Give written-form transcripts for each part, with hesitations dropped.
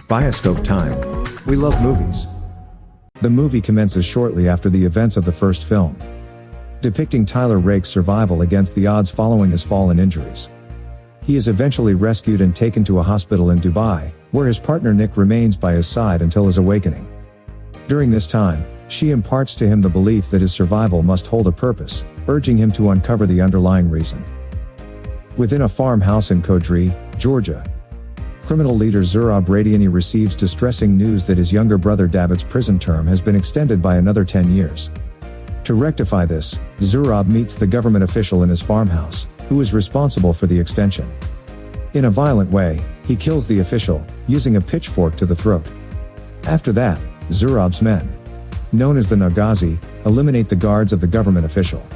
Bioscope time. We love movies. The movie commences shortly after the events of the first film, depicting Tyler Rake's survival against the odds following his fall and injuries. He is eventually rescued and taken to a hospital in Dubai, where his partner Nick remains by his side until his awakening. During this time, she imparts to him the belief that his survival must hold a purpose, urging him to uncover the underlying reason. Within a farmhouse in Kodri, Georgia, criminal leader Zurab Radiani receives distressing news that his younger brother David's prison term has been extended by another 10 years. To rectify this, Zurab meets the government official in his farmhouse, who is responsible for the extension. In a violent way, he kills the official, using a pitchfork to the throat. After that, Zurab's men, known as the Nagazi, eliminate the guards of the government official.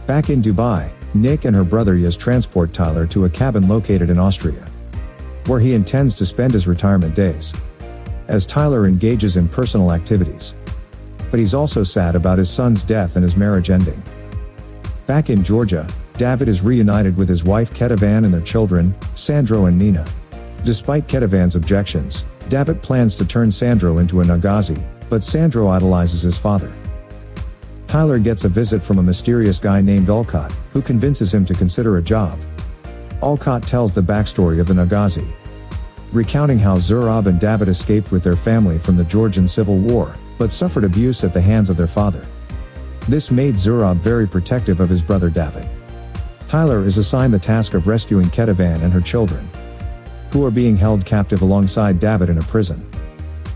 Back in Dubai, Nick and her brother Yaz transport Tyler to a cabin located in Austria, where he intends to spend his retirement days, as Tyler engages in personal activities. But he's also sad about his son's death and his marriage ending. Back in Georgia, David is reunited with his wife Ketavan and their children, Sandro and Nina. Despite Ketavan's objections, David plans to turn Sandro into a Nagazi, but Sandro idolizes his father. Tyler gets a visit from a mysterious guy named Alcott, who convinces him to consider a job. Alcott tells the backstory of the Nagazi, recounting how Zurab and David escaped with their family from the Georgian Civil War, but suffered abuse at the hands of their father. This made Zurab very protective of his brother David. Tyler is assigned the task of rescuing Ketavan and her children, who are being held captive alongside David in a prison.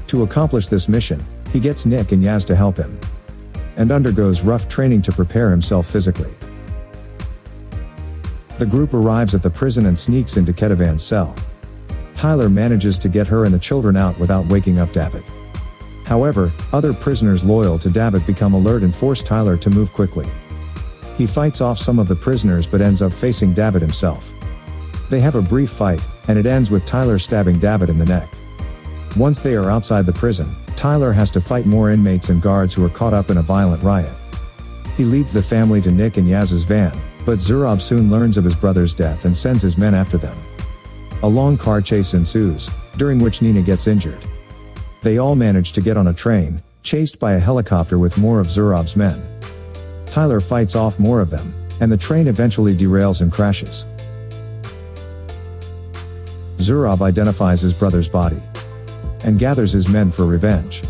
To accomplish this mission, he gets Nick and Yaz to help him, and undergoes rough training to prepare himself physically. The group arrives at the prison and sneaks into Ketavan's cell. Tyler manages to get her and the children out without waking up David. However, other prisoners loyal to David become alert and force Tyler to move quickly. He fights off some of the prisoners but ends up facing David himself. They have a brief fight, and it ends with Tyler stabbing David in the neck. Once they are outside the prison, Tyler has to fight more inmates and guards who are caught up in a violent riot. He leads the family to Nick and Yaz's van, but Zurab soon learns of his brother's death and sends his men after them. A long car chase ensues, during which Nina gets injured. They all manage to get on a train, chased by a helicopter with more of Zurab's men. Tyler fights off more of them, and the train eventually derails and crashes. Zurab identifies his brother's body and gathers his men for revenge.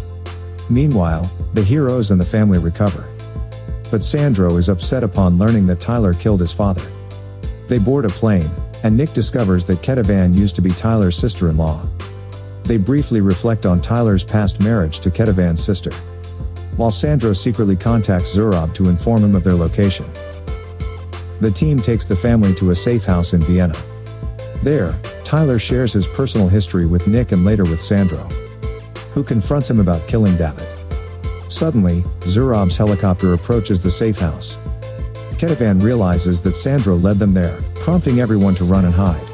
Meanwhile, the heroes and the family recover. But Sandro is upset upon learning that Tyler killed his father. They board a plane, and Nick discovers that Ketavan used to be Tyler's sister-in-law. They briefly reflect on Tyler's past marriage to Ketavan's sister, while Sandro secretly contacts Zurab to inform him of their location. The team takes the family to a safe house in Vienna. There, Tyler shares his personal history with Nick and later with Sandro, who confronts him about killing David. Suddenly, Zurab's helicopter approaches the safe house. Ketavan realizes that Sandro led them there, prompting everyone to run and hide.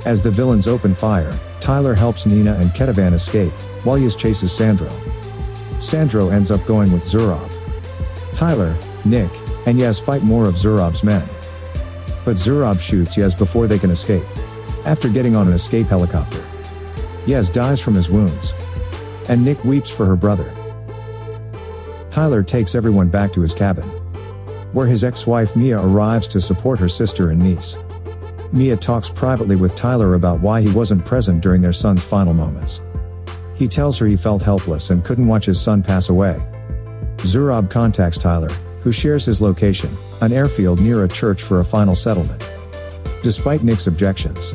As the villains open fire, Tyler helps Nina and Ketavan escape, while Yaz chases Sandro. Sandro ends up going with Zurab. Tyler, Nick, and Yaz fight more of Zurab's men. But Zurab shoots Yaz before they can escape. After getting on an escape helicopter, Yaz dies from his wounds, and Nick weeps for her brother. Tyler takes everyone back to his cabin, where his ex-wife Mia arrives to support her sister and niece. Mia talks privately with Tyler about why he wasn't present during their son's final moments. He tells her he felt helpless and couldn't watch his son pass away. Zurab contacts Tyler, who shares his location, an airfield near a church for a final settlement. Despite Nick's objections,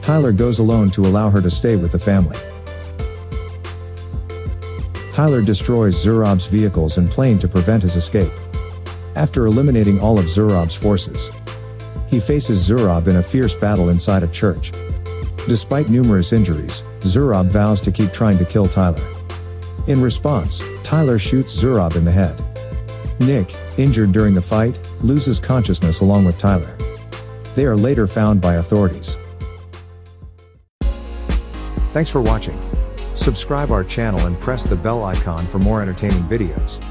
Tyler goes alone to allow her to stay with the family. Tyler destroys Zurab's vehicles and plane to prevent his escape. After eliminating all of Zurab's forces, he faces Zurab in a fierce battle inside a church. Despite numerous injuries, Zurab vows to keep trying to kill Tyler. In response, Tyler shoots Zurab in the head. Nick, injured during the fight, loses consciousness along with Tyler. They are later found by authorities. Thanks for watching. Subscribe our channel and press the bell icon for more entertaining videos.